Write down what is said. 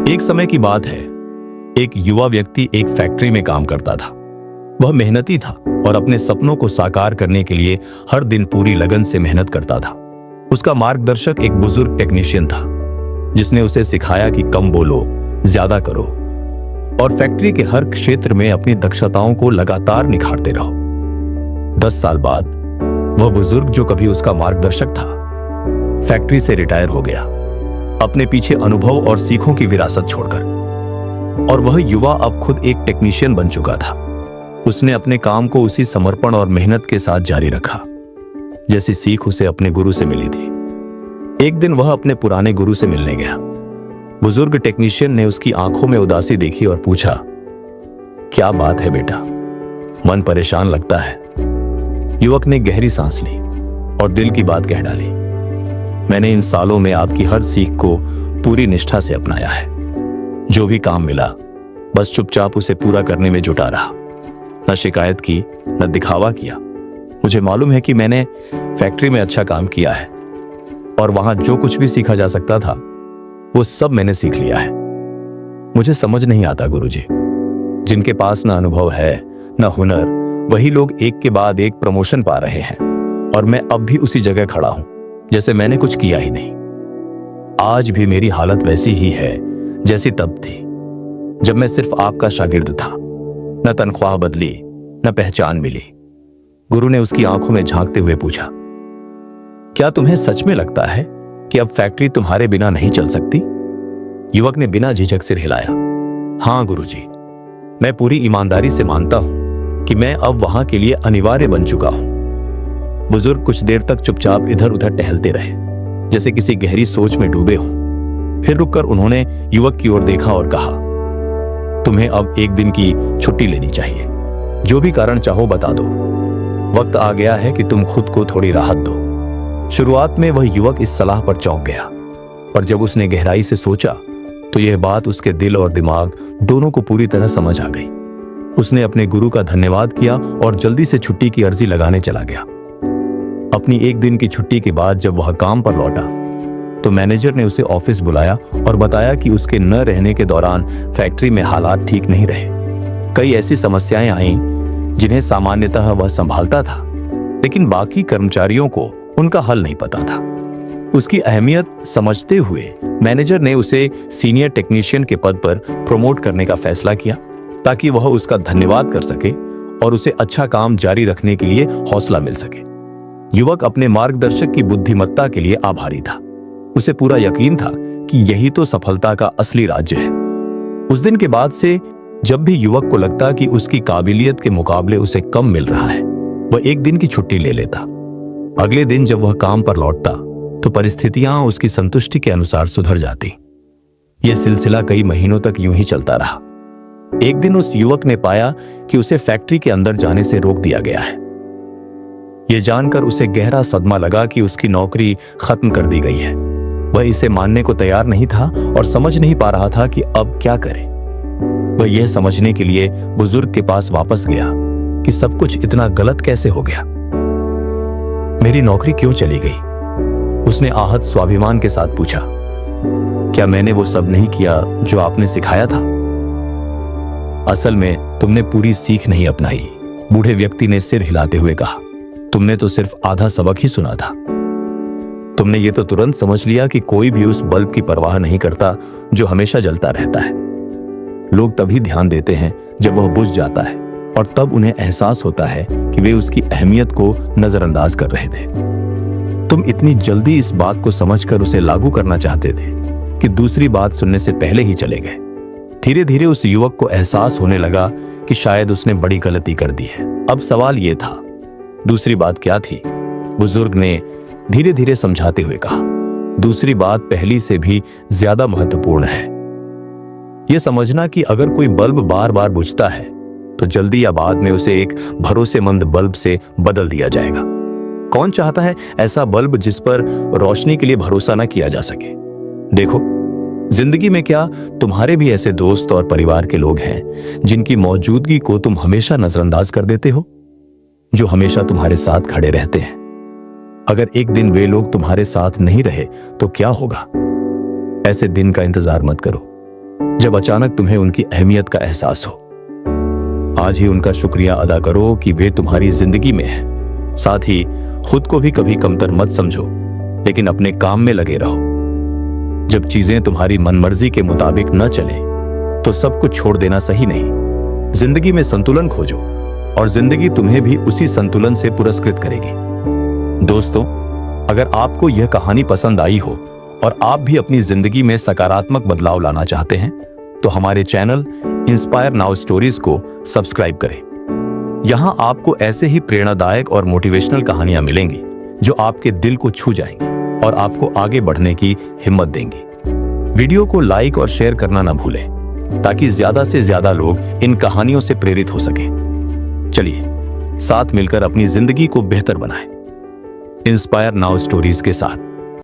एक समय की बात है, एक युवा व्यक्ति एक फैक्ट्री में काम करता था। वह मेहनती था और अपने सपनों को साकार करने के लिए हर दिन पूरी लगन से मेहनत करता था। उसका मार्गदर्शक एक बुजुर्ग टेक्नीशियन था, जिसने उसे सिखाया कि कम बोलो, ज्यादा करो और फैक्ट्री के हर क्षेत्र में अपनी दक्षताओं को लगातार निखारते रहो। 10 साल बाद वह बुजुर्ग जो कभी उसका मार्गदर्शक था, फैक्ट्री से रिटायर हो गया, अपने पीछे अनुभव और सीखों की विरासत छोड़कर। और वह युवा अब खुद एक टेक्नीशियन बन चुका था। उसने अपने काम को उसी समर्पण और मेहनत के साथ जारी रखा जैसी सीख उसे अपने गुरु से मिली थी। एक दिन वह अपने पुराने गुरु से मिलने गया। बुजुर्ग टेक्नीशियन ने उसकी आंखों में उदासी देखी और पूछा, क्या बात है बेटा, मन परेशान लगता है। युवक ने गहरी सांस ली और दिल की बात कह डाली, मैंने इन सालों में आपकी हर सीख को पूरी निष्ठा से अपनाया है। जो भी काम मिला बस चुपचाप उसे पूरा करने में जुटा रहा, न शिकायत की न दिखावा किया। मुझे मालूम है कि मैंने फैक्ट्री में अच्छा काम किया है और वहां जो कुछ भी सीखा जा सकता था वो सब मैंने सीख लिया है। मुझे समझ नहीं आता गुरुजी, जिनके पास न अनुभव है न हुनर, वही लोग एक के बाद एक प्रमोशन पा रहे हैं और मैं अब भी उसी जगह खड़ा हूं जैसे मैंने कुछ किया ही नहीं। आज भी मेरी हालत वैसी ही है जैसी तब थी जब मैं सिर्फ आपका शागिर्द था। न तनख्वाह बदली न पहचान मिली। गुरु ने उसकी आंखों में झांकते हुए पूछा, क्या तुम्हें सच में लगता है कि अब फैक्ट्री तुम्हारे बिना नहीं चल सकती? युवक ने बिना झिझक सिर हिलाया। हां गुरुजी, मैं पूरी ईमानदारी से मानता हूं कि मैं अब वहां के लिए अनिवार्य बन चुका हूं। बुजुर्ग कुछ देर तक चुपचाप इधर उधर टहलते रहे, जैसे किसी गहरी सोच में डूबे हों। फिर रुककर उन्होंने युवक की ओर देखा और कहा, तुम्हें अब एक दिन की छुट्टी लेनी चाहिए। जो भी कारण चाहो बता दो। वक्त आ गया है कि तुम खुद को थोड़ी राहत दो। शुरुआत में वह युवक इस सलाह पर चौंक गया, पर जब उसने गहराई से सोचा तो यह बात उसके दिल और दिमाग दोनों को पूरी तरह समझ आ गई। उसने अपने गुरु का धन्यवाद किया और जल्दी से छुट्टी की अर्जी लगाने चला गया। अपनी एक दिन की छुट्टी के बाद जब वह काम पर लौटा तो मैनेजर ने उसे ऑफिस बुलाया और बताया कि उसके न रहने के दौरान फैक्ट्री में हालात ठीक नहीं रहे। कई ऐसी समस्याएं आईं जिन्हें सामान्यतः वह संभालता था, लेकिन बाकी कर्मचारियों को उनका हल नहीं पता था। उसकी अहमियत समझते हुए मैनेजर ने उसे सीनियर टेक्नीशियन के पद पर प्रमोट करने का फैसला किया ताकि वह उसका धन्यवाद कर सके और उसे अच्छा काम जारी रखने के लिए हौसला मिल सके। युवक अपने मार्गदर्शक की बुद्धिमत्ता के लिए आभारी था। उसे पूरा यकीन था कि यही तो सफलता का असली राज्य है। उस दिन के बाद से जब भी युवक को लगता कि उसकी काबिलियत के मुकाबले उसे कम मिल रहा है, वह एक दिन की छुट्टी ले लेता। अगले दिन जब वह काम पर लौटता तो परिस्थितियां उसकी संतुष्टि के अनुसार सुधर जाती। यह सिलसिला कई महीनों तक यूं ही चलता रहा। एक दिन उस युवक ने पाया कि उसे फैक्ट्री के अंदर जाने से रोक दिया गया है। यह जानकर उसे गहरा सदमा लगा कि उसकी नौकरी खत्म कर दी गई है। वह इसे मानने को तैयार नहीं था और समझ नहीं पा रहा था कि अब क्या करे। वह यह समझने के लिए बुजुर्ग के पास वापस गया कि सब कुछ इतना गलत कैसे हो गया। मेरी नौकरी क्यों चली गई? उसने आहत स्वाभिमान के साथ पूछा। क्या मैंने वो सब नहीं किया जो आपने सिखाया था? असल में तुमने पूरी सीख नहीं अपनाई, बूढ़े व्यक्ति ने सिर हिलाते हुए कहा। तुमने तो सिर्फ आधा सबक ही सुना था। तुमने ये तो तुरंत समझ लिया कि कोई भी उस बल्ब की परवाह नहीं करता जो हमेशा जलता रहता है। लोग तभी ध्यान देते हैं जब वह बुझ जाता है और तब उन्हें एहसास होता है कि वे उसकी अहमियत को नजरअंदाज कर रहे थे। तुम इतनी जल्दी इस बात को समझकर उसे लागू करना चाहते थे कि दूसरी बात सुनने से पहले ही चले गए। धीरे धीरे उस युवक को एहसास होने लगा कि शायद उसने बड़ी गलती कर दी है। अब सवाल यह था, दूसरी बात क्या थी? बुजुर्ग ने धीरे धीरे समझाते हुए कहा, दूसरी बात पहली से भी ज्यादा महत्वपूर्ण है। यह समझना कि अगर कोई बल्ब बार बार बुझता है तो जल्दी या बाद में उसे एक भरोसेमंद बल्ब से बदल दिया जाएगा। कौन चाहता है ऐसा बल्ब जिस पर रोशनी के लिए भरोसा न किया जा सके? देखो, जिंदगी में क्या तुम्हारे भी ऐसे दोस्त और परिवार के लोग हैं जिनकी मौजूदगी को तुम हमेशा नजरअंदाज कर देते हो, जो हमेशा तुम्हारे साथ खड़े रहते हैं? अगर एक दिन वे लोग तुम्हारे साथ नहीं रहे तो क्या होगा? ऐसे दिन का इंतजार मत करो। जब अचानक तुम्हें उनकी अहमियत का एहसास हो। आज ही उनका शुक्रिया अदा करो कि वे तुम्हारी जिंदगी में हैं। साथ ही खुद को भी कभी कमतर मत समझो, लेकिन अपने काम में लगे रहो। जब चीजें तुम्हारी मनमर्जी के मुताबिक न चले तो सब कुछ छोड़ देना सही नहीं। जिंदगी में संतुलन खोजो और जिंदगी तुम्हें भी उसी संतुलन से पुरस्कृत करेगी। दोस्तों, अगर आपको यह कहानी पसंद आई हो और आप भी अपनी जिंदगी में सकारात्मक बदलाव लाना चाहते हैं तो हमारे चैनल इंस्पायर नाउ स्टोरीज को सब्सक्राइब करें। यहां आपको ऐसे ही प्रेरणादायक और मोटिवेशनल कहानियां मिलेंगी जो आपके दिल को छू जाएंगी और आपको आगे बढ़ने की हिम्मत देंगी। वीडियो को लाइक और शेयर करना ना भूलें ताकि ज्यादा से ज्यादा लोग इन कहानियों से प्रेरित हो सकें। चलिए साथ मिलकर अपनी जिंदगी को बेहतर बनाएं। इंस्पायर नाउ स्टोरीज के साथ।